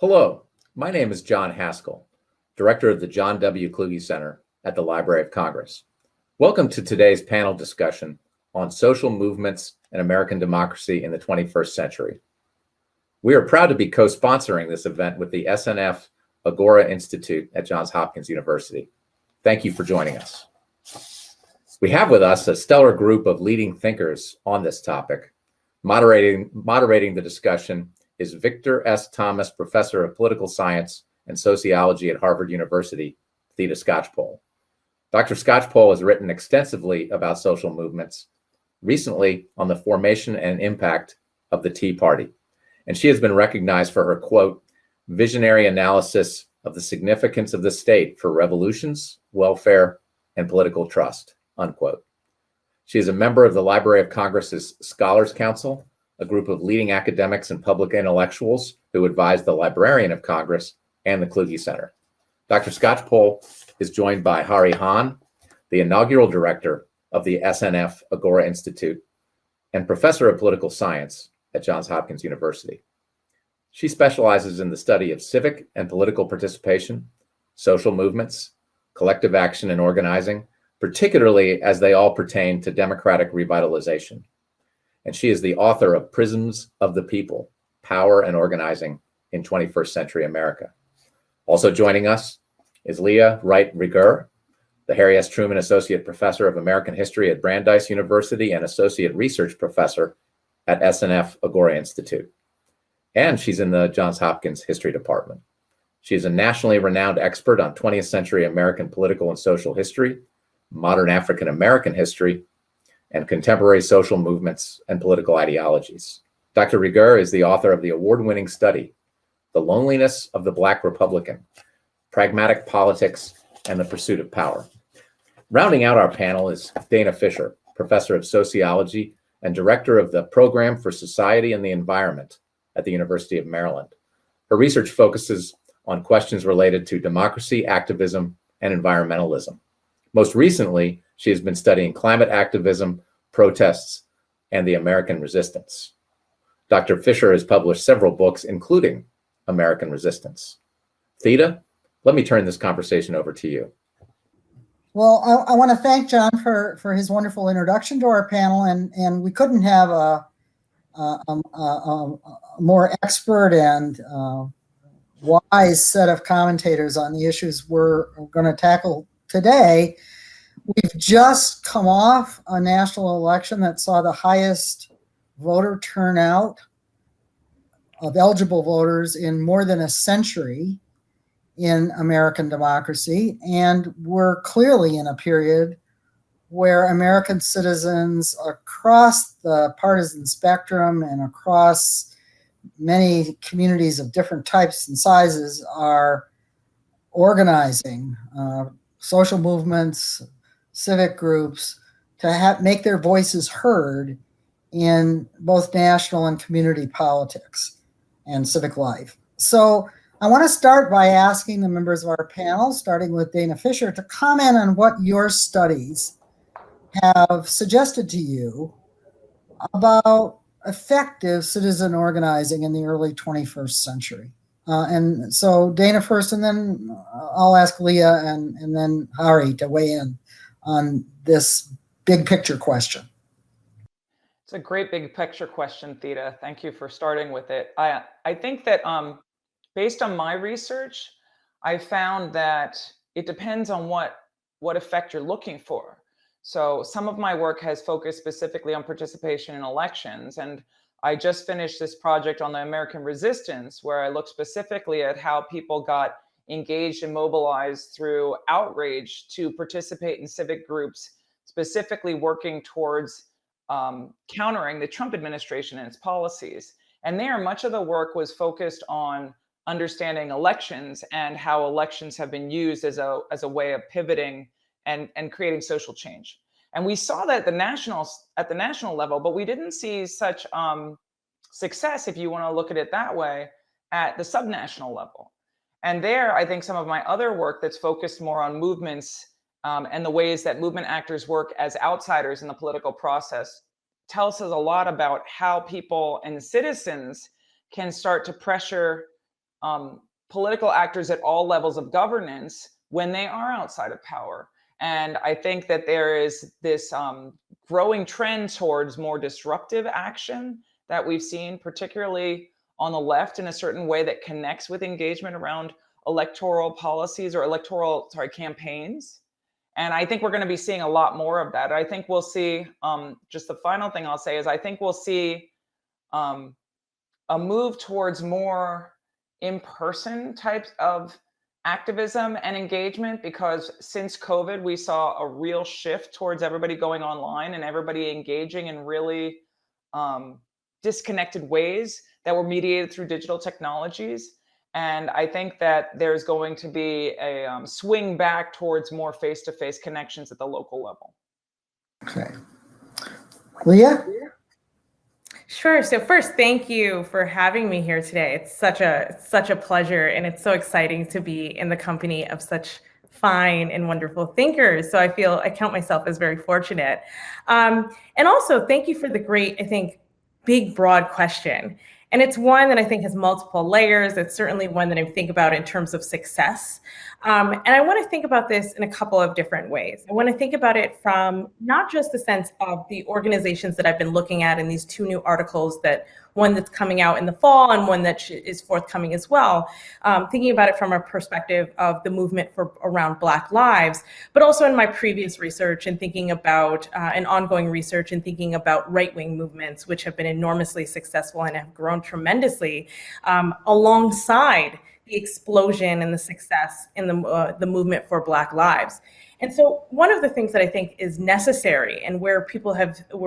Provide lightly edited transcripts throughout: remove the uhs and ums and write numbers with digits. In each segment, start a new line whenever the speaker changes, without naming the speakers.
Hello, my name is John Haskell, Director of the John W. Kluge Center at the Library of Congress. Welcome to today's panel discussion on social movements and American democracy in the 21st century. We are proud to be co-sponsoring this event with the SNF Agora Institute at Johns Hopkins University. Thank you for joining us. We have with us a stellar group of leading thinkers on this topic. Moderating the discussion is Victor S. Thomas, Professor of Political Science and Sociology at Harvard University, Theda Skocpol. Dr. Skocpol has written extensively about social movements, recently on the formation and impact of the Tea Party, and she has been recognized for her, quote, visionary analysis of the significance of the state for revolutions, welfare, and political trust, unquote. She is a member of the Library of Congress's Scholars Council, a group of leading academics and public intellectuals who advise the Librarian of Congress and the Kluge Center. Dr. Skocpol is joined by Hari Hahn, the inaugural director of the SNF Agora Institute and professor of political science at Johns Hopkins University. She specializes in the study of civic and political participation, social movements, collective action and organizing, particularly as they all pertain to democratic revitalization. And she is the author of Prisms of the People, Power and Organizing in 21st Century America. Also joining us is Leah Wright, the Harry S. Truman Associate Professor of American History at Brandeis University and Associate Research Professor at SNF Agora Institute. And she's in the Johns Hopkins History Department. She is a nationally renowned expert on 20th century American political and social history, modern African American history, and contemporary social movements and political ideologies. Dr. Rigueur is the author of the award-winning study, The Loneliness of the Black Republican, Pragmatic Politics and the Pursuit of Power. Rounding out our panel is Dana Fisher, Professor of Sociology and Director of the Program for Society and the Environment at the University of Maryland. Her research focuses on questions related to democracy, activism, and environmentalism. Most recently, she has been studying climate activism, protests, and the American resistance. Dr. Fisher has published several books, including American Resistance. Theda, let me turn this conversation over to you.
Well, I want to thank John for his wonderful introduction to our panel, and we couldn't have a more expert and wise set of commentators on the issues we're going to tackle today. We've just come off a national election that saw the highest voter turnout of eligible voters in more than a century in American democracy. And we're clearly in a period where American citizens across the partisan spectrum and across many communities of different types and sizes are organizing social movements, civic groups to make their voices heard in both national and community politics and civic life. So I want to start by asking the members of our panel, starting with Dana Fisher, to comment on what your studies have suggested to you about effective citizen organizing in the early 21st century. And so Dana first, and then I'll ask Leah and then Hari to weigh in on this big picture question.
It's a great big picture question, Theda. Thank you for starting with it. I think that based on my research, I found that it depends on what effect you're looking for. So some of my work has focused specifically on participation in elections, and I just finished this project on the American resistance, where I looked specifically at how people got engaged and mobilized through outrage to participate in civic groups, specifically working towards countering the Trump administration and its policies. And there, much of the work was focused on understanding elections and how elections have been used as a way of pivoting and creating social change. And we saw that at the national level, but we didn't see such success, if you want to look at it that way, at the subnational level. And there, I think some of my other work that's focused more on movements and the ways that movement actors work as outsiders in the political process tells us a lot about how people and citizens can start to pressure political actors at all levels of governance when they are outside of power. And I think that there is this growing trend towards more disruptive action that we've seen, particularly on the left, in a certain way that connects with engagement around electoral policies or campaigns. And I think we're going to be seeing a lot more of that. I think we'll see, just the final thing I'll say is I think we'll see a move towards more in-person types of activism and engagement, because since COVID, we saw a real shift towards everybody going online and everybody engaging in really disconnected ways that were mediated through digital technologies. And I think that there's going to be a swing back towards more face-to-face connections at the local level.
Okay. Leah?
Sure. So first, thank you for having me here today. It's such a pleasure, and it's so exciting to be in the company of such fine and wonderful thinkers. So I count myself as very fortunate. And also, thank you for the great, I think, big, broad question. And it's one that I think has multiple layers. It's certainly one that I think about in terms of success. And I want to think about this in a couple of different ways. I want to think about it from not just the sense of the organizations that I've been looking at in these two new articles, one that's coming out in the fall and one that is forthcoming as well, thinking about it from a perspective of the movement around Black lives, but also in my previous research and thinking about an ongoing research and thinking about right-wing movements, which have been enormously successful and have grown tremendously alongside the explosion and the success in the movement for Black lives. And so one of the things that I think is necessary and where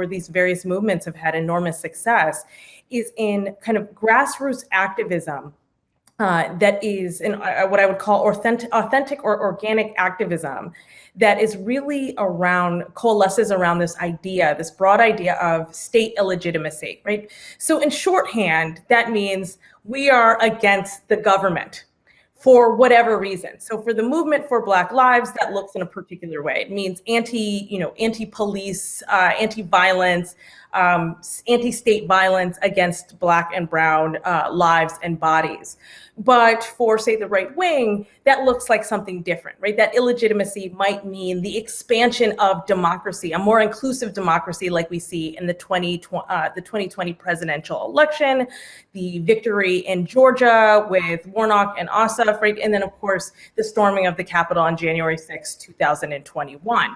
these various movements have had enormous success is in kind of grassroots activism that is in what I would call authentic or organic activism that is really coalesces around this broad idea of state illegitimacy, right? So in shorthand, that means we are against the government for whatever reason. So for the movement for Black lives, that looks in a particular way. It means anti-police, anti-violence, anti-state violence against Black and brown lives and bodies. But for, say, the right wing, that looks like something different, right? That illegitimacy might mean the expansion of democracy, a more inclusive democracy like we see in the 2020 presidential election, the victory in Georgia with Warnock and Ossoff, right? And then, of course, the storming of the Capitol on January 6, 2021.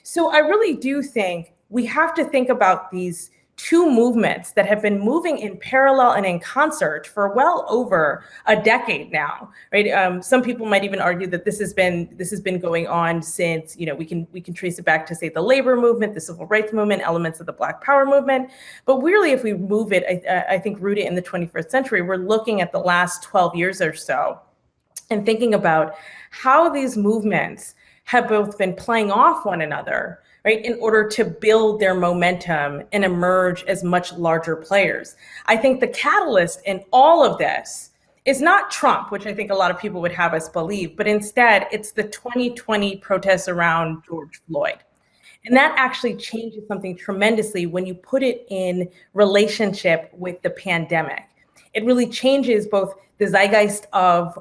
So I really do think we have to think about these two movements that have been moving in parallel and in concert for well over a decade now, right? Some people might even argue that this has been going on since, we can trace it back to, say, the labor movement, the civil rights movement, elements of the Black Power movement. But really, if we move it, I think root it in the 21st century, we're looking at the last 12 years or so and thinking about how these movements have both been playing off one another, right, in order to build their momentum and emerge as much larger players. I think the catalyst in all of this is not Trump, which I think a lot of people would have us believe, but instead it's the 2020 protests around George Floyd. And that actually changes something tremendously when you put it in relationship with the pandemic. It really changes both the zeitgeist of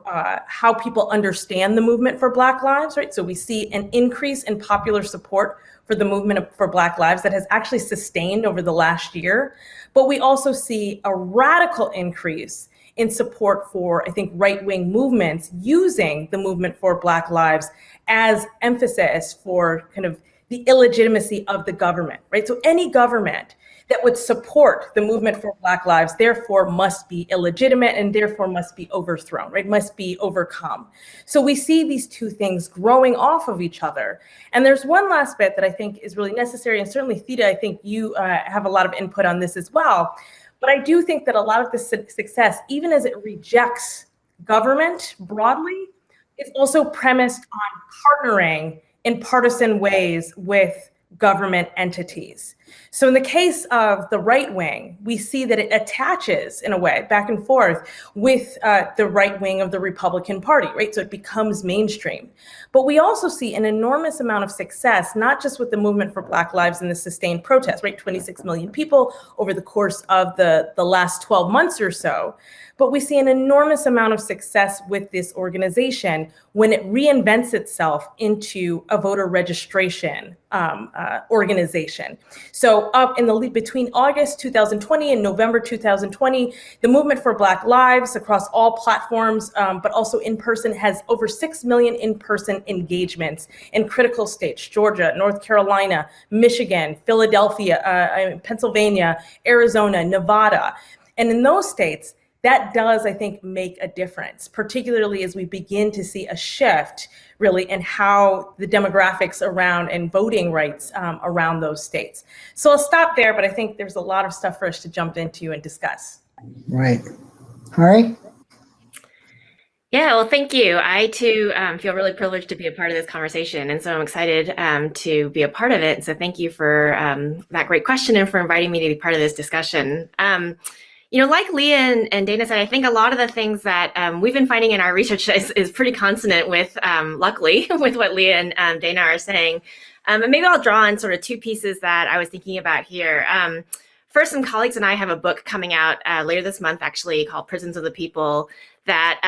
how people understand the movement for Black lives, right? So we see an increase in popular support for the movement for Black lives that has actually sustained over the last year. But we also see a radical increase in support for, I think, right-wing movements using the movement for Black lives as emphasis for kind of the illegitimacy of the government, right? So any government that would support the movement for Black lives, therefore must be illegitimate and therefore must be overthrown, right? Must be overcome. So we see these two things growing off of each other. And there's one last bit that I think is really necessary. And certainly, Theda, I think you have a lot of input on this as well. But I do think that a lot of the success, even as it rejects government broadly, is also premised on partnering in partisan ways with government entities. So in the case of the right wing, we see that it attaches in a way back and forth with the right wing of the Republican Party, right? So it becomes mainstream. But we also see an enormous amount of success, not just with the movement for Black Lives and the sustained protests, right? 26 million people over the course of the last 12 months or so. But we see an enormous amount of success with this organization when it reinvents itself into a voter registration organization. So up in the between August 2020 and November 2020, the movement for Black Lives across all platforms, but also in person, has over 6 million in-person engagements in critical states: Georgia, North Carolina, Michigan, Philadelphia, Pennsylvania, Arizona, Nevada. And in those states, that does, I think, make a difference, particularly as we begin to see a shift really in how the demographics around and voting rights around those states. So I'll stop there, but I think there's a lot of stuff for us to jump into and discuss.
Right. All right.
Yeah, well, thank you. I too feel really privileged to be a part of this conversation, and so I'm excited to be a part of it. So thank you for that great question and for inviting me to be part of this discussion. Like Leah and Dana said, I think a lot of the things that we've been finding in our research is pretty consonant with, luckily, with what Leah and Dana are saying. And maybe I'll draw on sort of two pieces that I was thinking about here. First, some colleagues and I have a book coming out later this month, actually, called Prisons of the People, that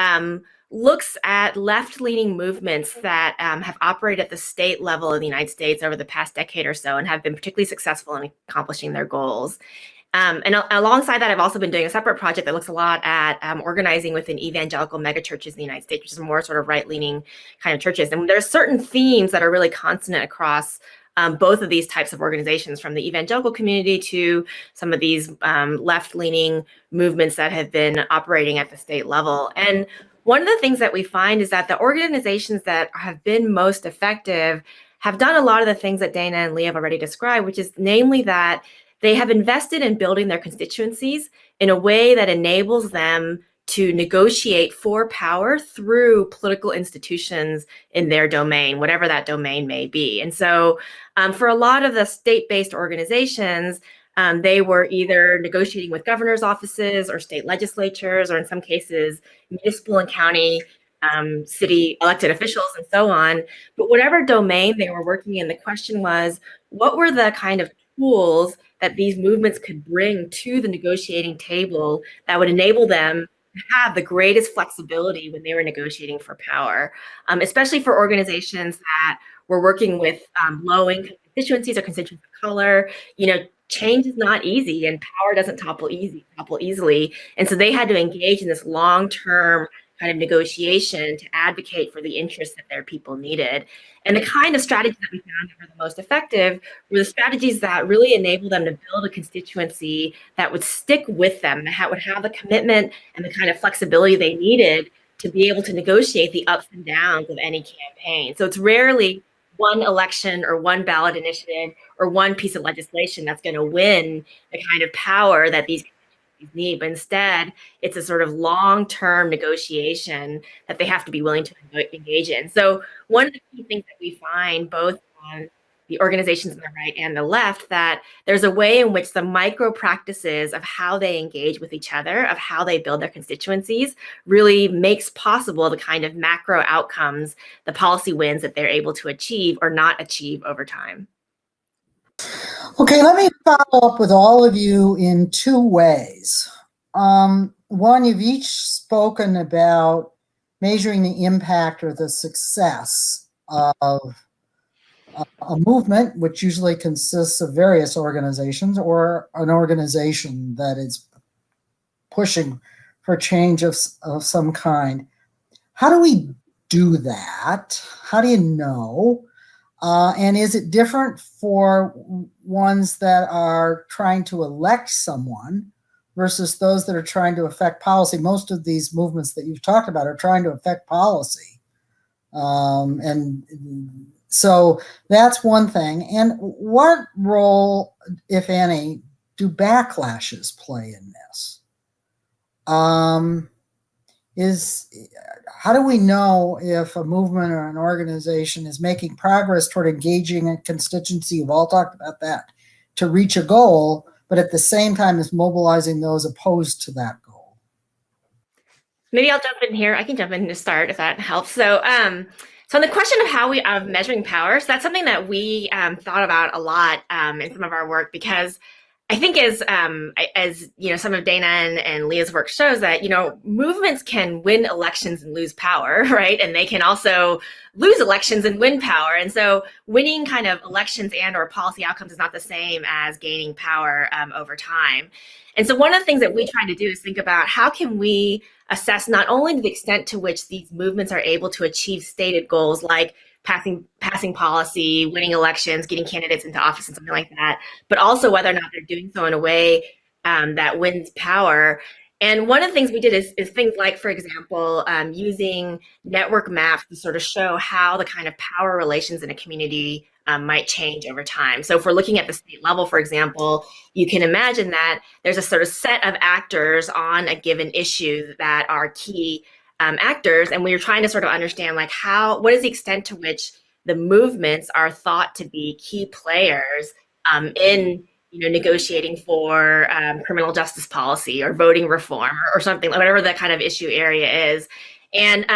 looks at left-leaning movements that have operated at the state level in the United States over the past decade or so and have been particularly successful in accomplishing their goals. And alongside that, I've also been doing a separate project that looks a lot at organizing within evangelical megachurches in the United States, which is more sort of right-leaning kind of churches. And there are certain themes that are really consonant across both of these types of organizations, from the evangelical community to some of these left-leaning movements that have been operating at the state level. And one of the things that we find is that the organizations that have been most effective have done a lot of the things that Dana and Leah have already described, which is namely that they have invested in building their constituencies in a way that enables them to negotiate for power through political institutions in their domain, whatever that domain may be. And so for a lot of the state-based organizations, they were either negotiating with governor's offices or state legislatures, or in some cases, municipal and county city elected officials and so on. But whatever domain they were working in, the question was, what were the kind of tools that these movements could bring to the negotiating table that would enable them to have the greatest flexibility when they were negotiating for power, especially for organizations that were working with low-income constituencies or constituents of color. Change is not easy, and power doesn't topple easily. And so they had to engage in this long-term kind of negotiation to advocate for the interests that their people needed. And the kind of strategies that we found that were the most effective were the strategies that really enabled them to build a constituency that would stick with them, that would have the commitment and the kind of flexibility they needed to be able to negotiate the ups and downs of any campaign. So it's rarely one election or one ballot initiative or one piece of legislation that's going to win the kind of power that these need, but instead it's a sort of long-term negotiation that they have to be willing to engage in. So one of the key things that we find both on the organizations on the right and the left, that there's a way in which the micro practices of how they engage with each other, of how they build their constituencies, really makes possible the kind of macro outcomes, the policy wins that they're able to achieve or not achieve over time.
Okay, let me follow up with all of you in two ways. One, you've each spoken about measuring the impact or the success of a movement, which usually consists of various organizations, or an organization that is pushing for change of some kind. How do we do that? How do you know? And is it different for ones that are trying to elect someone versus those that are trying to affect policy? Most of these movements that you've talked about are trying to affect policy. And so that's one thing. And what role, if any, do backlashes play in this? How do we know if a movement or an organization is making progress toward engaging a constituency? You've all talked about that, to reach a goal, but at the same time is mobilizing those opposed to that goal.
Maybe I'll jump in here. I can jump in to start if that helps. So, so on the question of how we of measuring power, so that's something that we thought about a lot in some of our work, because I think as you know, some of Dana and Leah's work shows that, you know, movements can win elections and lose power, right? And they can also lose elections and win power. And so winning kind of elections and or policy outcomes is not the same as gaining power over time. And so one of the things that we try to do is think about how can we assess not only the extent to which these movements are able to achieve stated goals like passing policy, winning elections, getting candidates into office and something like that, but also whether or not they're doing so in a way that wins power. And one of the things we did is things like, for example, using network maps to sort of show how the kind of power relations in a community might change over time. So if we're looking at the state level, for example, you can imagine that there's a sort of set of actors on a given issue that are key actors, and we were trying to sort of understand like what is the extent to which the movements are thought to be key players in, you know, negotiating for criminal justice policy or voting reform or something, whatever that kind of issue area is. And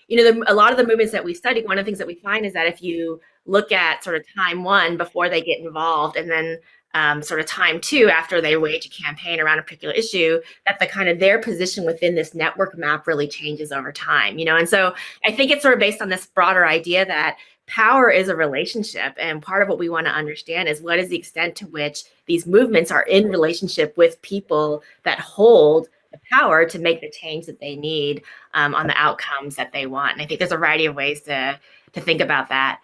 you know, a lot of the movements that we study, one of the things that we find is that if you look at sort of time one before they get involved, and then sort of time two after they wage a campaign around a particular issue, that the kind of their position within this network map really changes over time, you know? And so I think it's sort of based on this broader idea that power is a relationship. And part of what we want to understand is what is the extent to which these movements are in relationship with people that hold the power to make the change that they need on the outcomes that they want. And I think there's a variety of ways to think about that.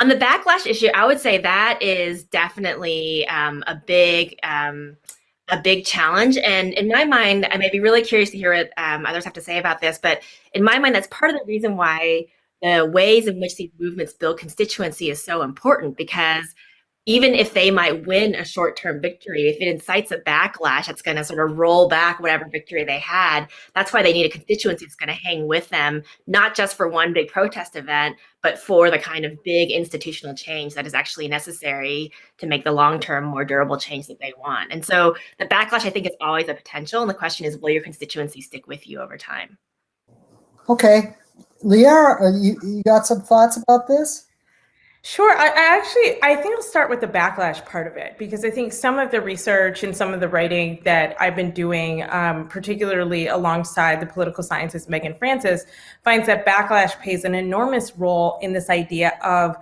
On the backlash issue, I would say that is definitely a big challenge. And in my mind, I may be really curious to hear what others have to say about this, but in my mind, that's part of the reason why the ways in which these movements build constituency is so important, because even if they might win a short-term victory, if it incites a backlash that's going to sort of roll back whatever victory they had, that's why they need a constituency that's going to hang with them, not just for one big protest event, but for the kind of big institutional change that is actually necessary to make the long-term, more durable change that they want. And so the backlash, I think, is always a potential. And the question is, will your constituency stick with you over time?
Okay. Leah, you got some thoughts about this?
Sure. I think I'll start with the backlash part of it, because I think some of the research and some of the writing that I've been doing, particularly alongside the political scientist Megan Francis, finds that backlash plays an enormous role in this idea of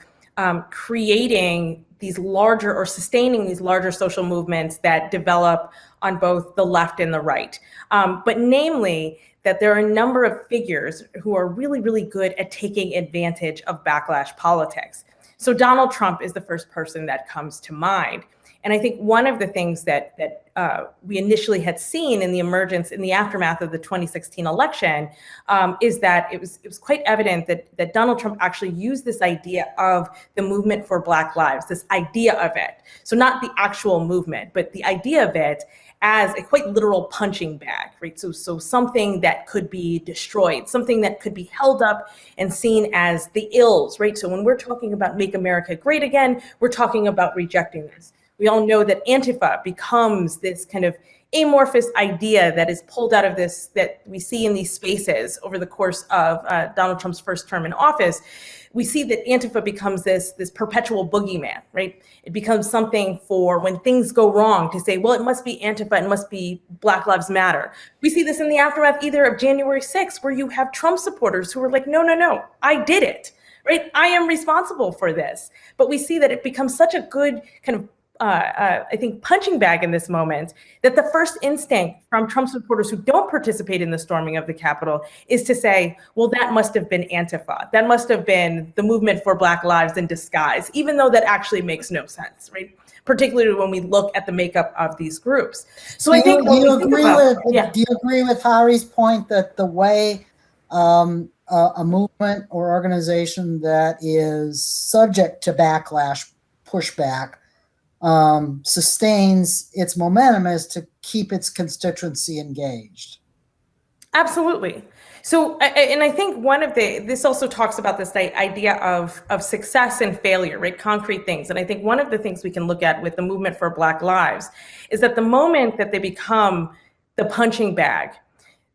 creating these larger or sustaining these larger social movements that develop on both the left and the right. But namely, that there are a number of figures who are really, really good at taking advantage of backlash politics. So Donald Trump is the first person that comes to mind. And I think one of the things that we initially had seen in the emergence, in the aftermath of the 2016 election, is that it was quite evident that Donald Trump actually used this idea of the movement for Black lives, this idea of it. So not the actual movement, but the idea of it as a quite literal punching bag, right? So something that could be destroyed, something that could be held up and seen as the ills, right? So when we're talking about Make America Great Again, we're talking about rejecting this. We all know that Antifa becomes this kind of amorphous idea that is pulled out of this, that we see in these spaces over the course of Donald Trump's first term in office. We see that Antifa becomes this perpetual boogeyman, right? It becomes something for when things go wrong to say, well, it must be Antifa, it must be Black Lives Matter. We see this in the aftermath either of January 6th, where you have Trump supporters who are like, no, I did it, right? I am responsible for this. But we see that it becomes such a good kind of I think, punching bag in this moment, that the first instinct from Trump supporters who don't participate in the storming of the Capitol is to say, well, that must have been Antifa. That must have been the movement for Black lives in disguise, even though that actually makes no sense, right? Particularly when we look at the makeup of these groups. So I think,
do you agree with Hari's point that the way a movement or organization that is subject to backlash, pushback, sustains its momentum is to keep its constituency engaged?
Absolutely. So, and I think this also talks about this idea of success and failure, right? Concrete things. And I think one of the things we can look at with the movement for Black Lives is that the moment that they become the punching bag,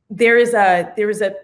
there is a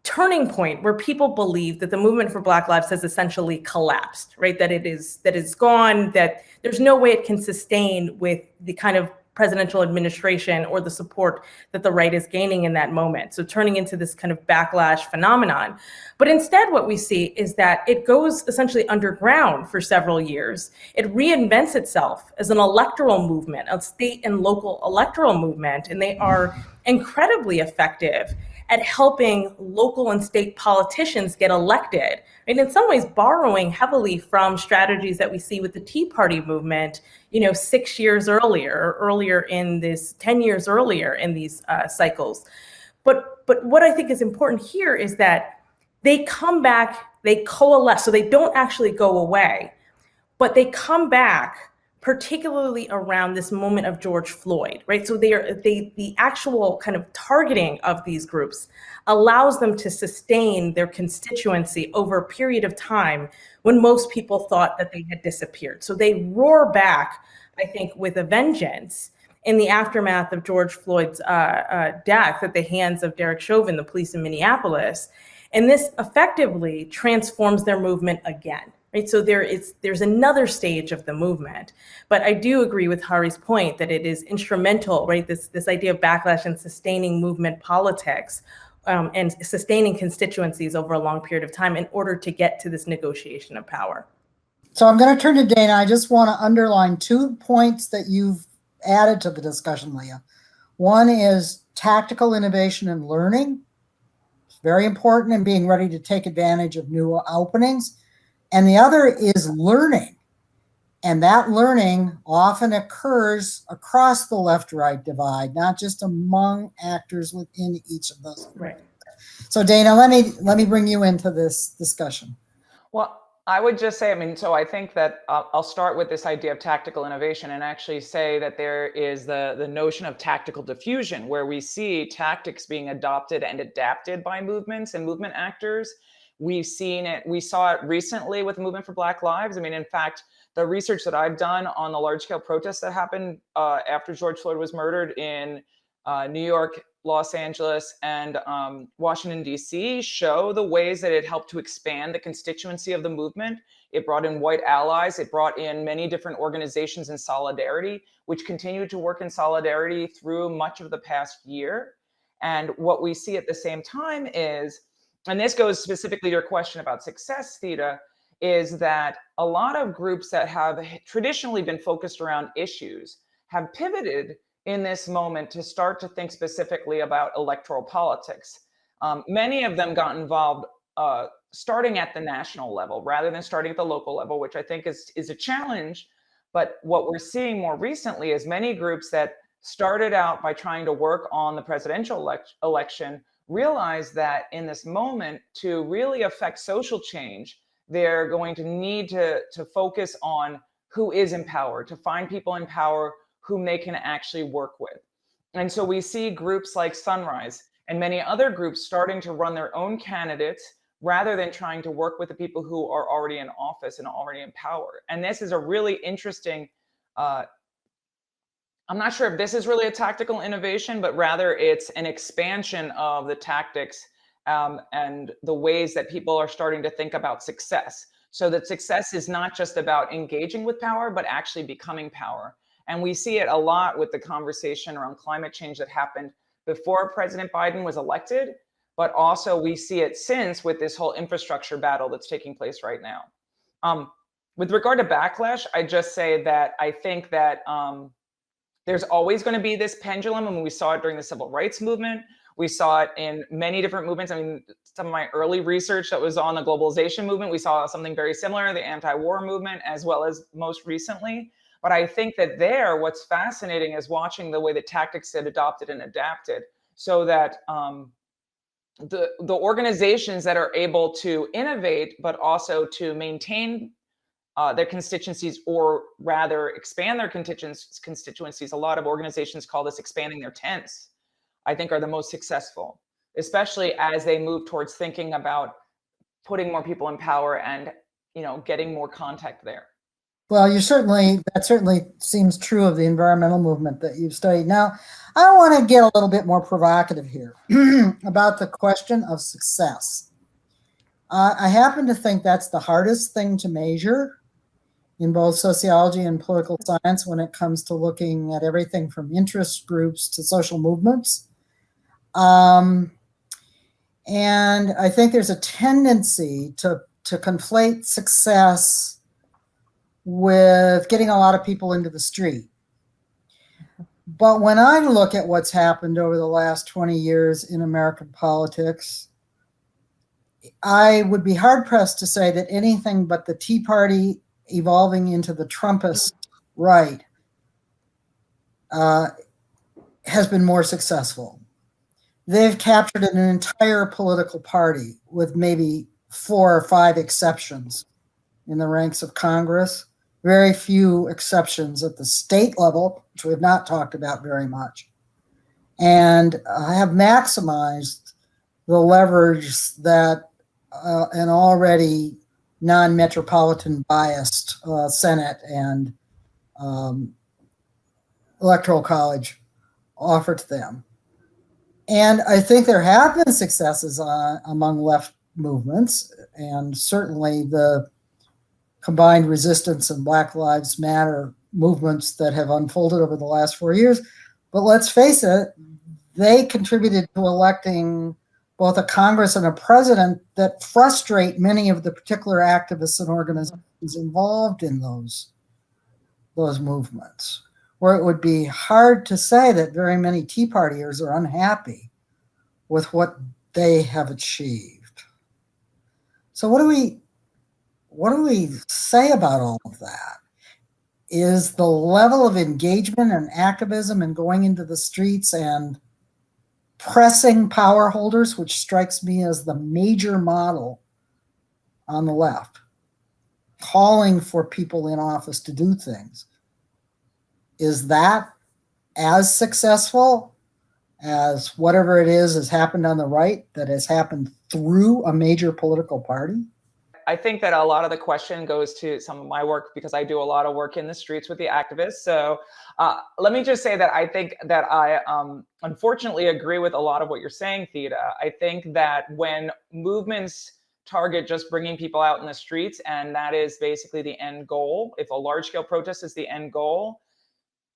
turning point where people believe that the movement for Black Lives has essentially collapsed, right? That it's gone, that there's no way it can sustain with the kind of presidential administration or the support that the right is gaining in that moment. So turning into this kind of backlash phenomenon. But instead, what we see is that it goes essentially underground for several years. It reinvents itself as an electoral movement, a state and local electoral movement, and they are incredibly effective at helping local and state politicians get elected, and in some ways borrowing heavily from strategies that we see with the Tea Party movement, 6 years earlier, or earlier in this, 10 years earlier in these cycles. But what I think is important here is that they come back, they coalesce, so they don't actually go away, but they come back particularly around this moment of George Floyd, right? So the actual kind of targeting of these groups allows them to sustain their constituency over a period of time when most people thought that they had disappeared. So they roar back, I think, with a vengeance in the aftermath of George Floyd's death at the hands of Derek Chauvin, the police in Minneapolis. And this effectively transforms their movement again. Right, so there's another stage of the movement, but I do agree with Hari's point that it is instrumental, right? This idea of backlash and sustaining movement politics and sustaining constituencies over a long period of time in order to get to this negotiation of power.
So I'm going to turn to Dana. I just want to underline 2 points that you've added to the discussion, Leah. One is tactical innovation and learning. It's very important in being ready to take advantage of new openings. And the other is learning. And that learning often occurs across the left-right divide, not just among actors within each of those.
Right.
So Dana, let me bring you into this discussion.
Well, I would just say, so I think that I'll start with this idea of tactical innovation and actually say that there is the notion of tactical diffusion, where we see tactics being adopted and adapted by movements and movement actors. We've seen it. We saw it recently with the movement for Black Lives. In fact, the research that I've done on the large-scale protests that happened after George Floyd was murdered in New York, Los Angeles, and Washington, D.C. show the ways that it helped to expand the constituency of the movement. It brought in white allies. It brought in many different organizations in solidarity, which continued to work in solidarity through much of the past year. And what we see at the same time is, and this goes specifically to your question about success, Theta, is that a lot of groups that have traditionally been focused around issues have pivoted in this moment to start to think specifically about electoral politics. Many of them got involved starting at the national level rather than starting at the local level, which I think is a challenge. But what we're seeing more recently is many groups that started out by trying to work on the presidential election realize that in this moment, to really affect social change, they're going to need to focus on who is in power, to find people in power whom they can actually work with. And so we see groups like Sunrise and many other groups starting to run their own candidates rather than trying to work with the people who are already in office and already in power. And this is a really interesting, I'm not sure if this is really a tactical innovation, but rather it's an expansion of the tactics and the ways that people are starting to think about success. So that success is not just about engaging with power, but actually becoming power. And we see it a lot with the conversation around climate change that happened before President Biden was elected, but also we see it since with this whole infrastructure battle that's taking place right now. With regard to backlash, I just say that I think that there's always going to be this pendulum, and we saw it during the civil rights movement. We saw it in many different movements. Some of my early research that was on the globalization movement, we saw something very similar, the anti-war movement, as well as most recently. But I think that what's fascinating is watching the way that tactics get adopted and adapted, so that the organizations that are able to innovate, but also to maintain their constituencies, or rather expand their constituencies. A lot of organizations call this expanding their tents, I think, are the most successful. especially as they move towards thinking about putting more people in power and, getting more contact there.
Well, that certainly seems true of the environmental movement that you've studied. Now, I want to get a little bit more provocative here about the question of success. I happen to think that's the hardest thing to measure in both sociology and political science when it comes to looking at everything from interest groups to social movements. And I think there's a tendency to conflate success with getting a lot of people into the street. But when I look at what's happened over the last 20 years in American politics, I would be hard-pressed to say that anything but the Tea Party evolving into the Trumpist right has been more successful. They've captured an entire political party with maybe 4 or 5 exceptions in the ranks of Congress, very few exceptions at the state level, which we have not talked about very much, and have maximized the leverage that an already non-metropolitan biased Senate and Electoral College offer to them. And I think there have been successes among left movements, and certainly the combined resistance and Black Lives Matter movements that have unfolded over the last 4 years. But let's face it, they contributed to electing both a Congress and a president that frustrate many of the particular activists and organizations involved in those movements, where it would be hard to say that very many Tea Partiers are unhappy with what they have achieved. So what do we say about all of that? Is the level of engagement and activism and going into the streets and pressing power holders, which strikes me as the major model on the left, calling for people in office to do things, is that as successful as whatever it is has happened on the right that has happened through a major political party?
I think that a lot of the question goes to some of my work, because I do a lot of work in the streets with the activists. So let me just say that I think that I unfortunately agree with a lot of what you're saying, Theda. I think that when movements target just bringing people out in the streets, and that is basically the end goal, if a large-scale protest is the end goal,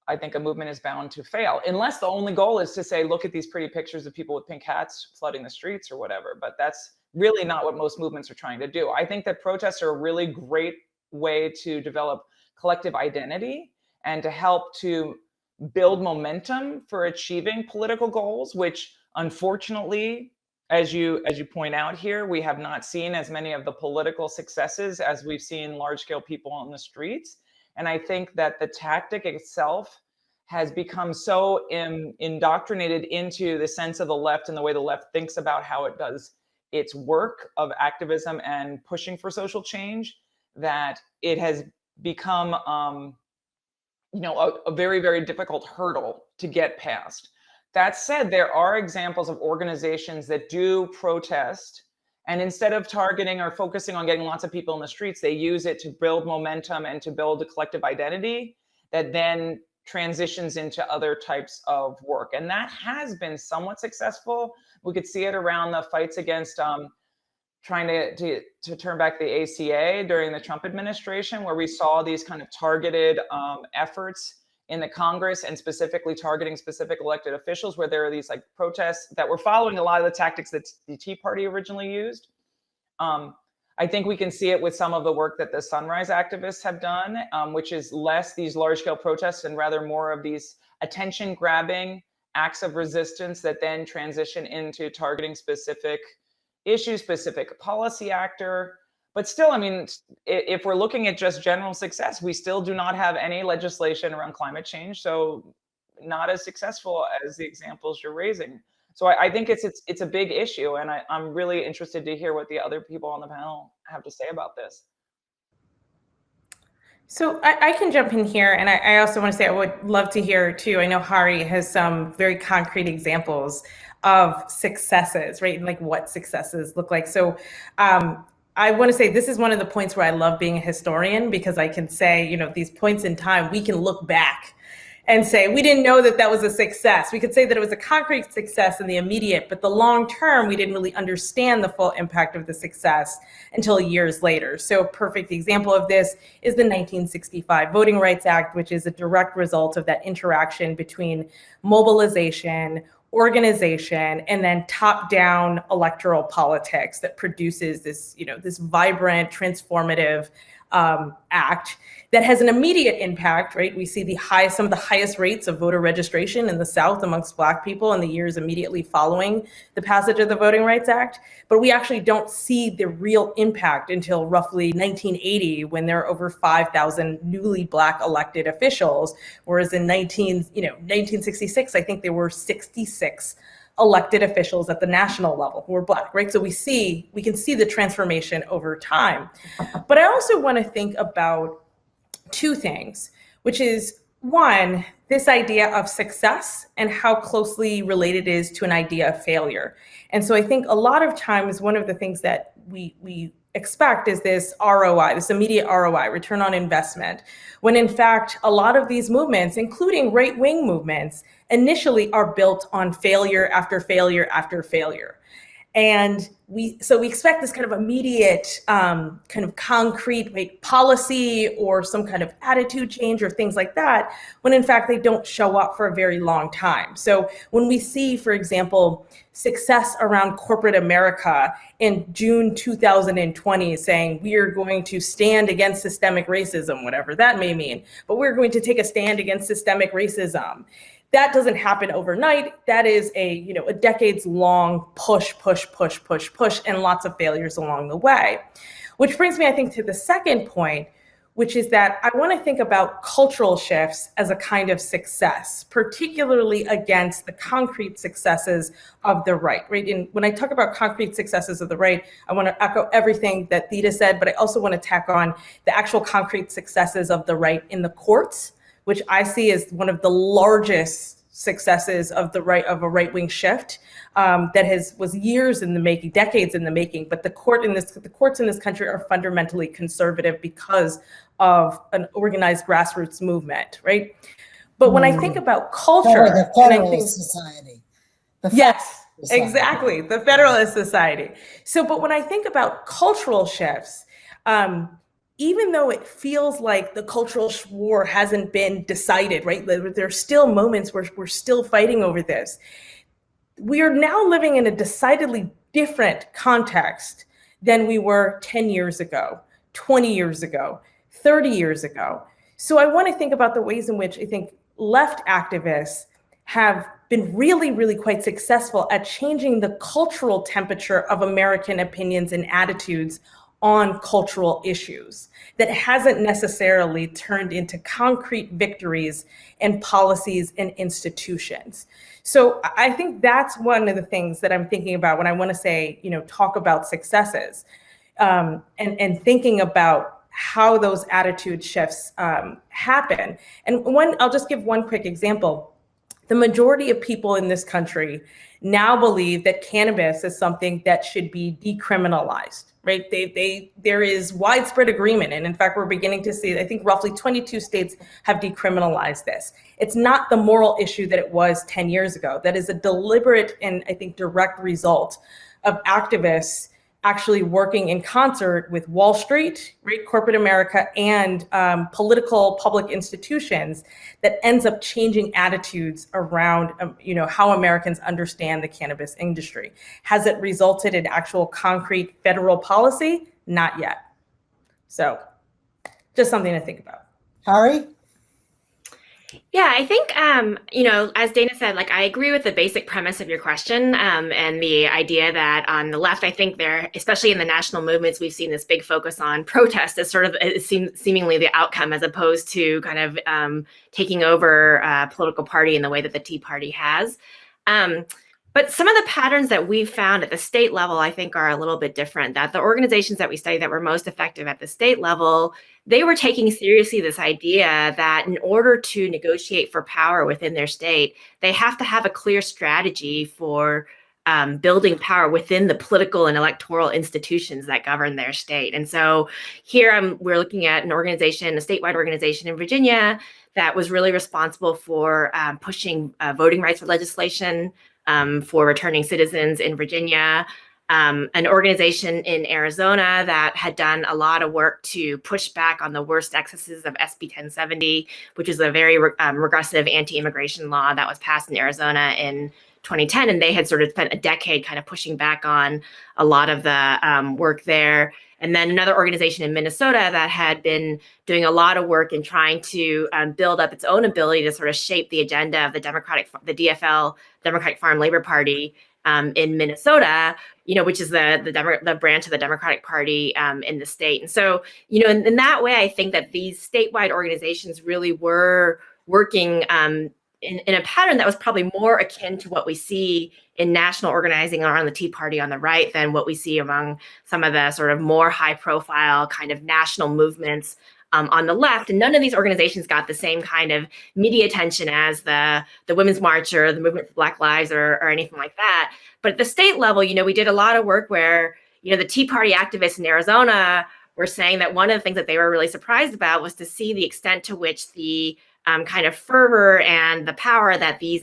I think a movement is bound to fail, unless the only goal is to say, look at these pretty pictures of people with pink hats flooding the streets or whatever. But that's really not what most movements are trying to do. I think that protests are a really great way to develop collective identity and to help to build momentum for achieving political goals, which unfortunately, as you point out here, we have not seen as many of the political successes as we've seen large-scale people on the streets. And I think that the tactic itself has become so indoctrinated into the sense of the left and the way the left thinks about how it does its work of activism and pushing for social change, that it has become a very, very difficult hurdle to get past. That said, there are examples of organizations that do protest, and instead of targeting or focusing on getting lots of people in the streets, they use it to build momentum and to build a collective identity that then transitions into other types of work. And that has been somewhat successful. We could see it around the fights against trying to turn back the ACA during the Trump administration, where we saw these kind of targeted efforts in the Congress, and specifically targeting specific elected officials, where there are these like protests that were following a lot of the tactics that the Tea Party originally used. I think we can see it with some of the work that the Sunrise activists have done, which is less these large-scale protests and rather more of these attention-grabbing acts of resistance that then transition into targeting specific issues, specific policy actor. But still, I mean, if we're looking at just general success, we still do not have any legislation around climate change. So not as successful as the examples you're raising. So I think it's a big issue, and I'm really interested to hear what the other people on the panel have to say about this.
So I can jump in here, and I also want to say I would love to hear too. I know Hari has some very concrete examples of successes, right? And like what successes look like. So I want to say this is one of the points where I love being a historian, because I can say, you know, these points in time, we can look back and say, we didn't know that that was a success. We could say that it was a concrete success in the immediate, but the long term, we didn't really understand the full impact of the success until years later. So a perfect example of this is the 1965 Voting Rights Act, which is a direct result of that interaction between mobilization, organization, and then top-down electoral politics that produces this, you know, this vibrant, transformative act that has an immediate impact, right? We see some of the highest rates of voter registration in the South amongst Black people in the years immediately following the passage of the Voting Rights Act. But we actually don't see the real impact until roughly 1980, when there are over 5,000 newly Black elected officials, whereas in 1966, I think there were 66 elected officials at the national level who were Black, right? So we can see the transformation over time. But I also want to think about two things, which is one, this idea of success and how closely related it is to an idea of failure. And so I think a lot of times one of the things that we expect is this ROI, this immediate ROI, return on investment, when in fact, a lot of these movements, including right-wing movements, initially are built on failure after failure after failure. And we expect this kind of immediate, kind of concrete policy or some kind of attitude change or things like that, when in fact they don't show up for a very long time. So when we see, for example, success around corporate America in June 2020 saying we are going to stand against systemic racism, whatever that may mean, but we're going to take a stand against systemic racism. That doesn't happen overnight. That is a decades-long push, and lots of failures along the way. Which brings me, I think, to the second point, which is that I want to think about cultural shifts as a kind of success, particularly against the concrete successes of the right? And when I talk about concrete successes of the right, I want to echo everything that Theda said, but I also want to tack on the actual concrete successes of the right in the courts, which I see as one of the largest successes of a right-wing shift that was years in the making, decades in the making. But the courts in this country are fundamentally conservative because of an organized grassroots movement, right? But when I think about culture,
the Federalist Society.
Yes, exactly, the Federalist Society. So, but when I think about cultural shifts, even though it feels like the cultural war hasn't been decided, right? There are still moments where we're still fighting over this. We are now living in a decidedly different context than we were 10 years ago, 20 years ago, 30 years ago. So I want to think about the ways in which I think left activists have been really, really quite successful at changing the cultural temperature of American opinions and attitudes on cultural issues that hasn't necessarily turned into concrete victories and policies and institutions. So I think that's one of the things that I'm thinking about when I want to say, talk about successes, and thinking about how those attitude shifts happen. And I'll just give one quick example. The majority of people in this country now believe that cannabis is something that should be decriminalized, right? There is widespread agreement. And in fact, we're beginning to see, I think roughly 22 states have decriminalized this. It's not the moral issue that it was 10 years ago. That is a deliberate and I think direct result of activists actually working in concert with Wall Street, right, corporate America, and political public institutions that ends up changing attitudes around, how Americans understand the cannabis industry. Has it resulted in actual concrete federal policy? Not yet. So just something to think about.
Harry?
Yeah, I think, as Dana said, I agree with the basic premise of your question, and the idea that on the left, I think especially in the national movements, we've seen this big focus on protest as sort of seemingly the outcome, as opposed to kind of taking over a political party in the way that the Tea Party has. But some of the patterns that we've found at the state level, I think, are a little bit different. That the organizations that we study that were most effective at the state level, they were taking seriously this idea that in order to negotiate for power within their state, they have to have a clear strategy for building power within the political and electoral institutions that govern their state. And so here we're looking at an organization, a statewide organization in Virginia that was really responsible for pushing voting rights legislation for returning citizens in Virginia. An organization in Arizona that had done a lot of work to push back on the worst excesses of SB 1070, which is a very regressive anti-immigration law that was passed in Arizona in 2010. And they had sort of spent a decade kind of pushing back on a lot of the work there. And then another organization in Minnesota that had been doing a lot of work in trying to build up its own ability to sort of shape the agenda of the DFL, Democratic Farm Labor Party, in Minnesota, which is the branch of the Democratic Party in the state. And so, in that way, I think that these statewide organizations really were working in a pattern that was probably more akin to what we see in national organizing around the Tea Party on the right than what we see among some of the sort of more high-profile kind of national movements on the left. And none of these organizations got the same kind of media attention as the Women's March or the Movement for Black Lives or anything like that. But at the state level, we did a lot of work where, the Tea Party activists in Arizona were saying that one of the things that they were really surprised about was to see the extent to which the kind of fervor and the power that these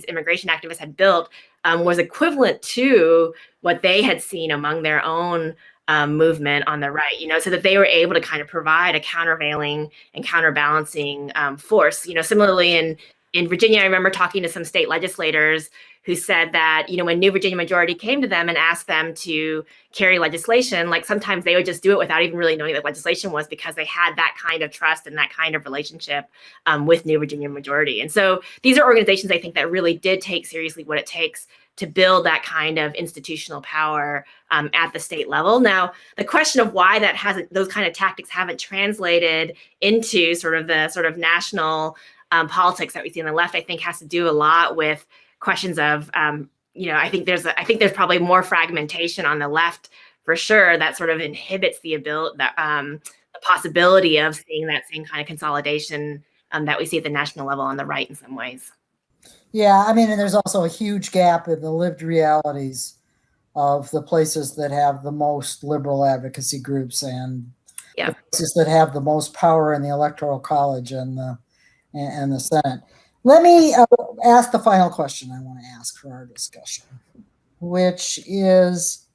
immigration activists had built was equivalent to what they had seen among their own movement on the right, so that they were able to kind of provide a countervailing and counterbalancing force. Similarly in Virginia, I remember talking to some state legislators who said that, when New Virginia Majority came to them and asked them to carry legislation, like sometimes they would just do it without even really knowing what legislation was because they had that kind of trust and that kind of relationship with New Virginia Majority. And so these are organizations, I think, that really did take seriously what it takes to build that kind of institutional power at the state level. Now, the question of why those kind of tactics haven't translated into sort of national politics that we see on the left, I think has to do a lot with questions of, I think there's probably more fragmentation on the left for sure that sort of inhibits the possibility of seeing that same kind of consolidation that we see at the national level on the right in some ways.
Yeah, and there's also a huge gap in the lived realities of the places that have the most liberal advocacy groups and the places that have the most power in the Electoral College and the Senate. Let me ask the final question I want to ask for our discussion, which is,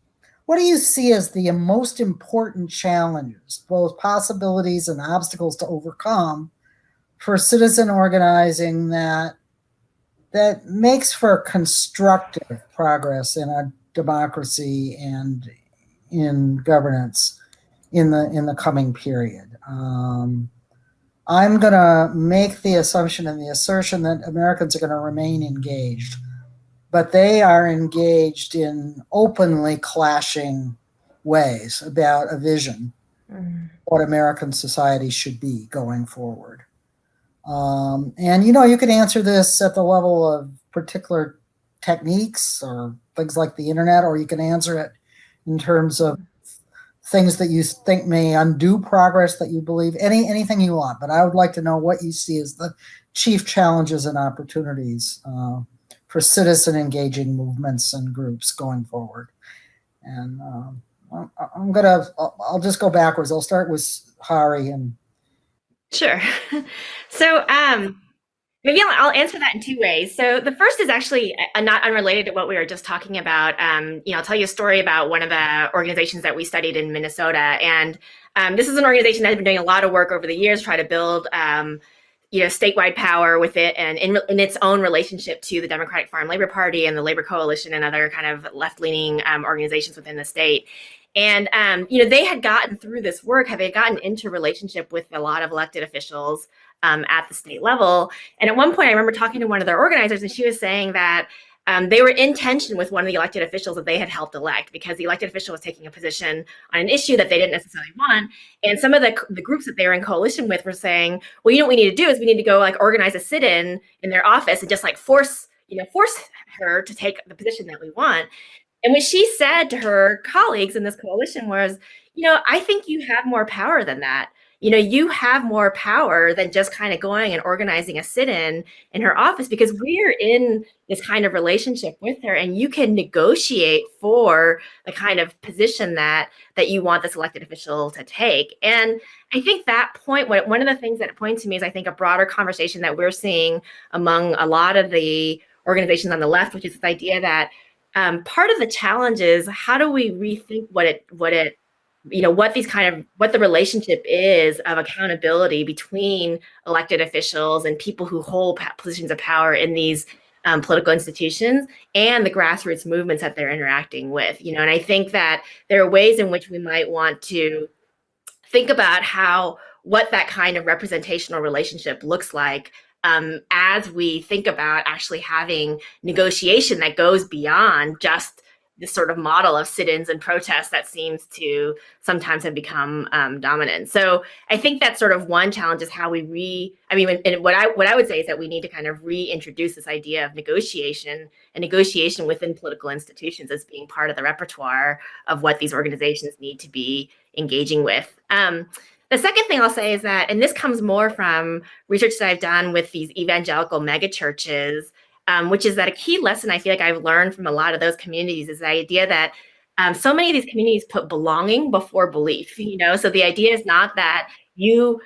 what do you see as the most important challenges, both possibilities and obstacles to overcome for citizen organizing that makes for constructive progress in a democracy and in governance in the coming period? I'm going to make the assumption and the assertion that Americans are going to remain engaged, but they are engaged in openly clashing ways about a vision, what American society should be going forward. And you can answer this at the level of particular techniques or things like the internet, or you can answer it in terms of things that you think may undo progress that you believe, anything you want. But I would like to know what you see as the chief challenges and opportunities for citizen engaging movements and groups going forward. And I'll just go backwards. I'll start with Hari and.
Sure. So maybe I'll answer that in two ways. So the first is actually not unrelated to what we were just talking about. I'll tell you a story about one of the organizations that we studied in Minnesota. And this is an organization that has been doing a lot of work over the years, try to build statewide power with it and in its own relationship to the Democratic Farm Labor Party and the Labor Coalition and other kind of left-leaning organizations within the state. And, they had gotten through this work, they had gotten into relationship with a lot of elected officials at the state level. And at one point, I remember talking to one of their organizers, and she was saying that they were in tension with one of the elected officials that they had helped elect because the elected official was taking a position on an issue that they didn't necessarily want. And some of the groups that they were in coalition with were saying, well, what we need to do is we need to go organize a sit-in in their office and just force her to take the position that we want. And what she said to her colleagues in this coalition was, I think you have more power than that. You have more power than just kind of going and organizing a sit-in in her office, because we're in this kind of relationship with her, and you can negotiate for the kind of position that you want this elected official to take. And I think that point, one of the things that it points to me is, I think, a broader conversation that we're seeing among a lot of the organizations on the left, which is this idea that part of the challenge is, how do we rethink what the relationship is of accountability between elected officials and people who hold positions of power in these political institutions and the grassroots movements that they're interacting with. And I think that there are ways in which we might want to think about what that kind of representational relationship looks like, as we think about actually having negotiation that goes beyond just this sort of model of sit-ins and protests that seems to sometimes have become dominant. So I think that's sort of one challenge, is how and what I would say is that we need to kind of reintroduce this idea of negotiation and negotiation within political institutions as being part of the repertoire of what these organizations need to be engaging with. The second thing I'll say is that, and this comes more from research that I've done with these evangelical megachurches, which is that a key lesson I feel like I've learned from a lot of those communities is the idea that so many of these communities put belonging before belief. So the idea is not that you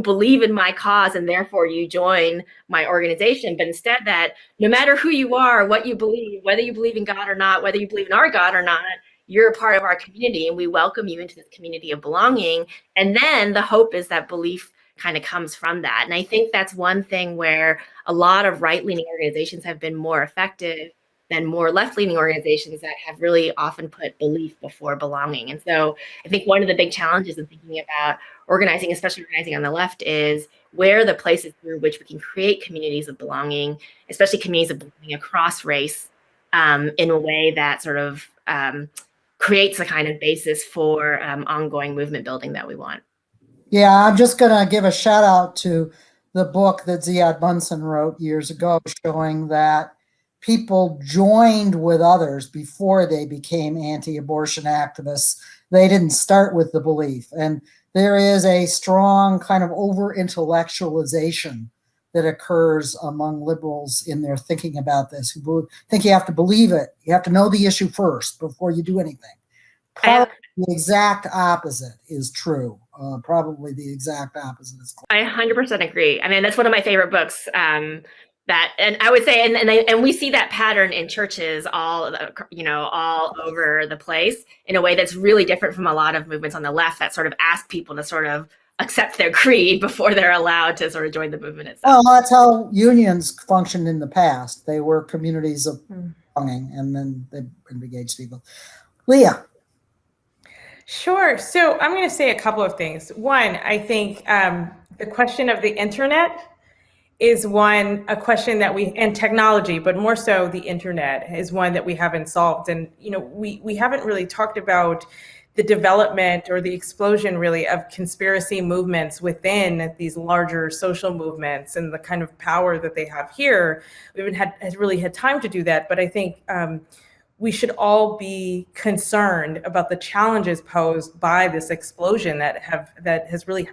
believe in my cause and therefore you join my organization, but instead that no matter who you are, what you believe, whether you believe in God or not, whether you believe in our God or not, you're a part of our community, and we welcome you into this community of belonging. And then the hope is that belief kind of comes from that. And I think that's one thing where a lot of right-leaning organizations have been more effective than more left-leaning organizations that have really often put belief before belonging. And so I think one of the big challenges in thinking about organizing, especially organizing on the left, is where are the places through which we can create communities of belonging, especially communities of belonging across race, in a way that sort of creates a kind of basis for ongoing movement building that we want.
Yeah, I'm just going to give a shout out to the book that Ziad Bunsen wrote years ago, showing that people joined with others before they became anti-abortion activists. They didn't start with the belief. And there is a strong kind of over-intellectualization that occurs among liberals in their thinking about this, who think you have to believe it. You have to know the issue first before you do anything. Probably the exact opposite is true. Probably the exact opposite is true.
I 100% agree. I mean, that's one of my favorite books. And I would say, and we see that pattern in churches all over the place in a way that's really different from a lot of movements on the left that sort of ask people to sort of accept their creed before they're allowed to sort of join the movement itself.
Well, that's how unions functioned in the past. They were communities of belonging, and then they engaged people. Leah.
Sure. So I'm going to say a couple of things. One, I think the question of the internet is a question that and technology, but more so the internet, is one that we haven't solved. And, we haven't really talked about the development or the explosion really of conspiracy movements within these larger social movements and the kind of power that they have here. We haven't really had time to do that, but I think we should all be concerned about the challenges posed by this explosion that has really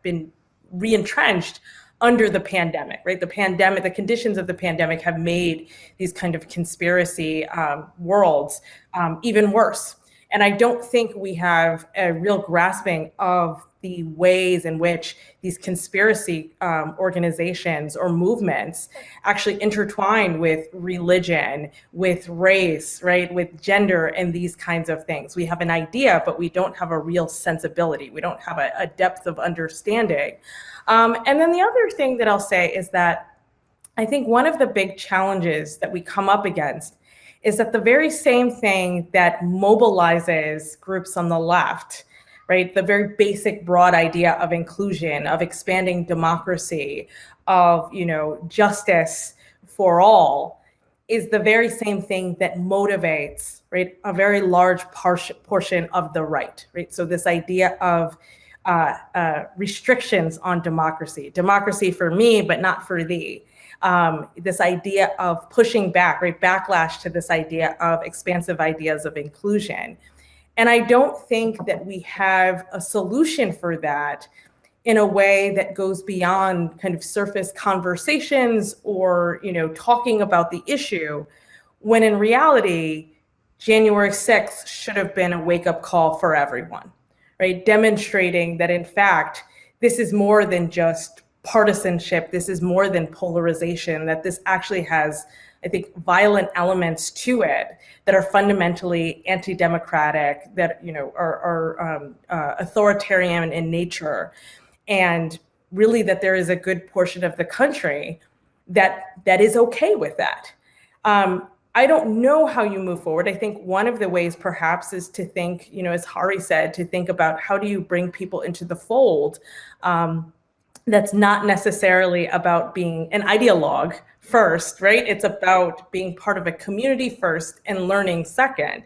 been re-entrenched under the pandemic, right? The conditions of the pandemic have made these kind of conspiracy worlds even worse. And I don't think we have a real grasping of the ways in which these conspiracy organizations or movements actually intertwine with religion, with race, right, with gender, and these kinds of things. We have an idea, but we don't have a real sensibility. We don't have a depth of understanding. And then the other thing that I'll say is that I think one of the big challenges that we come up against is that the very same thing that mobilizes groups on the left, right, the very basic broad idea of inclusion, of expanding democracy, of justice for all, is the very same thing that motivates, right, a very large portion of the right, right? So this idea of restrictions on democracy for me, but not for thee. this idea of pushing back, right? Backlash to this idea of expansive ideas of inclusion. And I don't think that we have a solution for that in a way that goes beyond kind of surface conversations or, talking about the issue, when in reality, January 6th should have been a wake-up call for everyone, right? Demonstrating that, in fact, this is more than just partisanship. This is more than polarization, that this actually has, I think, violent elements to it that are fundamentally anti-democratic, that are authoritarian in nature, and really that there is a good portion of the country that is okay with that. I don't know how you move forward. I think one of the ways perhaps is to think, as Hari said, to think about how do you bring people into the fold. That's not necessarily about being an ideologue first, right? It's about being part of a community first and learning second.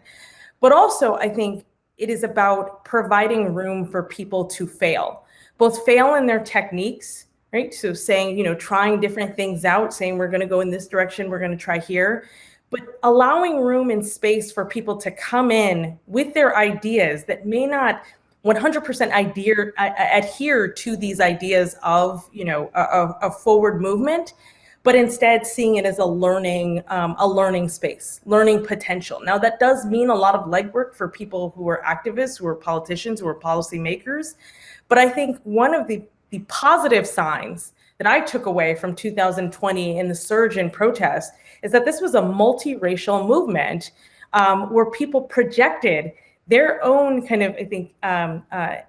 But also, I think it is about providing room for people to fail, both fail in their techniques, right? So saying, trying different things out, saying we're going to go in this direction, we're going to try here, but allowing room and space for people to come in with their ideas that may not 100% adhere to these ideas of, a forward movement, but instead seeing it as a learning space, learning potential. Now, that does mean a lot of legwork for people who are activists, who are politicians, who are policymakers. But I think one of the positive signs that I took away from 2020 in the surge in protest is that this was a multiracial movement where people projected their own kind of, I think,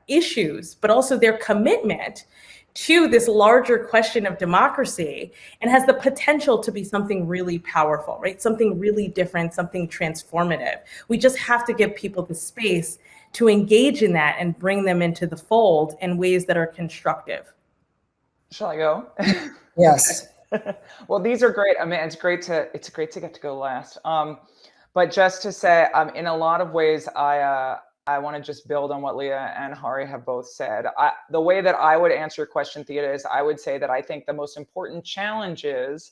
issues, but also their commitment to this larger question of democracy, and has the potential to be something really powerful, right? Something really different, something transformative. We just have to give people the space to engage in that and bring them into the fold in ways that are constructive.
Shall I go?
Yes.
Well, these are great. I mean, it's great to get to go last. But just to say, in a lot of ways, I want to just build on what Leah and Hari have both said. The way that I would answer your question, Thea, is I would say that I think the most important challenges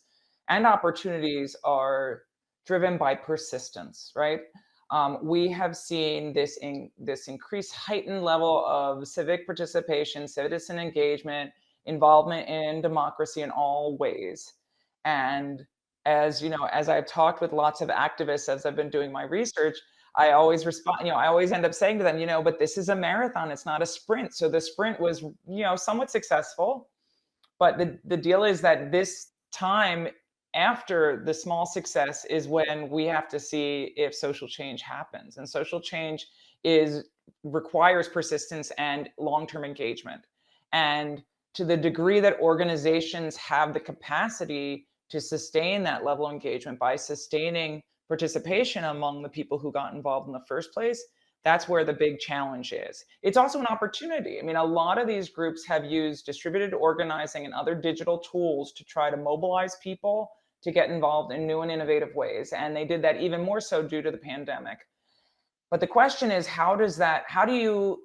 and opportunities are driven by persistence, right? We have seen this increased heightened level of civic participation, citizen engagement, involvement in democracy in all ways. And as I've talked with lots of activists as I've been doing my research, I always respond, I always end up saying to them, but this is a marathon, it's not a sprint. So the sprint was, somewhat successful, but the deal is that this time after the small success is when we have to see if social change happens. And social change requires persistence and long-term engagement. And to the degree that organizations have the capacity to sustain that level of engagement by sustaining participation among the people who got involved in the first place, that's where the big challenge is. It's also an opportunity. I mean, a lot of these groups have used distributed organizing and other digital tools to try to mobilize people to get involved in new and innovative ways. And they did that even more so due to the pandemic. But the question is, how do you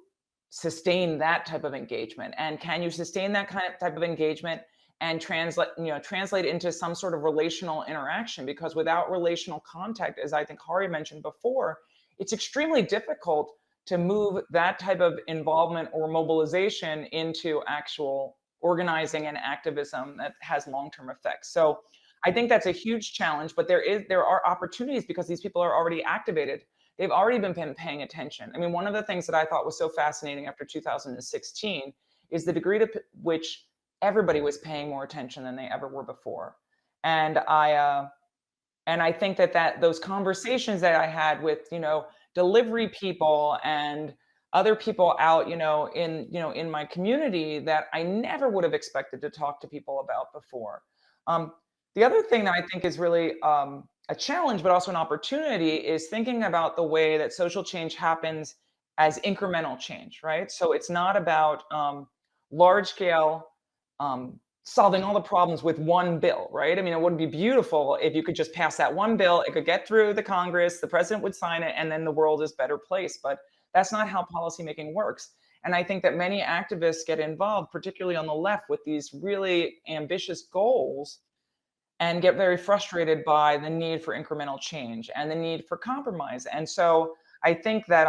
sustain that type of engagement? And can you sustain that type of engagement and translate into some sort of relational interaction? Because without relational contact, as I think Hari mentioned before, it's extremely difficult to move that type of involvement or mobilization into actual organizing and activism that has long-term effects. So I think that's a huge challenge, but there are opportunities because these people are already activated. They've already been paying attention. I mean, one of the things that I thought was so fascinating after 2016 is the degree to which everybody was paying more attention than they ever were before. And I think that those conversations that I had with, delivery people and other people out, in my community that I never would have expected to talk to people about before. The other thing that I think is really a challenge, but also an opportunity, is thinking about the way that social change happens as incremental change, right? So it's not about large scale solving all the problems with one bill, right? I mean, it wouldn't be beautiful if you could just pass that one bill, it could get through the Congress, the president would sign it, and then the world is a better place. But that's not how policymaking works. And I think that many activists get involved, particularly on the left, with these really ambitious goals. and get very frustrated by the need for incremental change and the need for compromise. And so I think that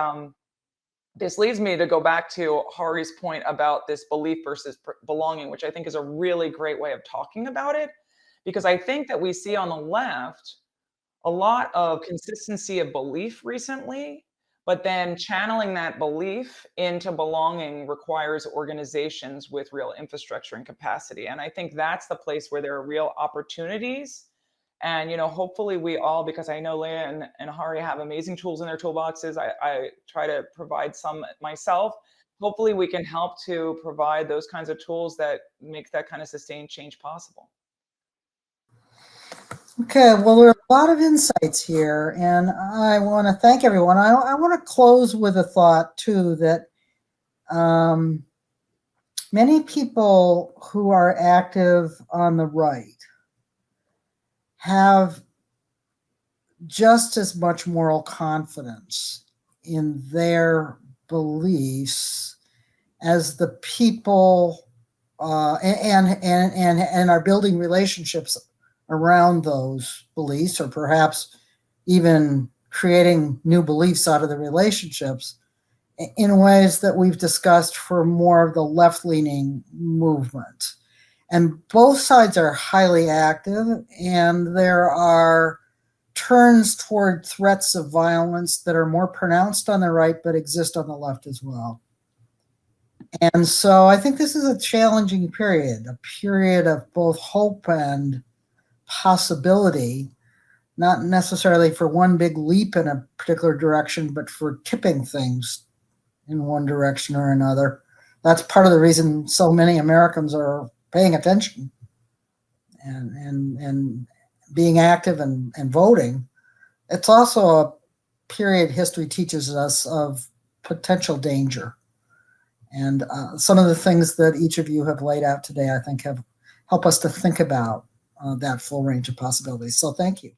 this leads me to go back to Hari's point about this belief versus belonging, which I think is a really great way of talking about it, because I think that we see on the left a lot of consistency of belief recently, but then channeling that belief into belonging requires organizations with real infrastructure and capacity. And I think that's the place where there are real opportunities. And, hopefully we all, because I know Leah and Hari have amazing tools in their toolboxes. I try to provide some myself. Hopefully we can help to provide those kinds of tools that make that kind of sustained change possible.
Okay, well, there are a lot of insights here, and I want to thank everyone. I want to close with a thought, too, that many people who are active on the right have just as much moral confidence in their beliefs as the people and are building relationships around those beliefs, or perhaps even creating new beliefs out of the relationships in ways that we've discussed for more of the left-leaning movement. And both sides are highly active, and there are turns toward threats of violence that are more pronounced on the right but exist on the left as well. And so I think this is a challenging period, a period of both hope and possibility, not necessarily for one big leap in a particular direction, but for tipping things in one direction or another. That's part of the reason so many Americans are paying attention and being active and voting. It's also a period history teaches us of potential danger. And some of the things that each of you have laid out today, I think, have helped us to think about that full range of possibilities. So thank you.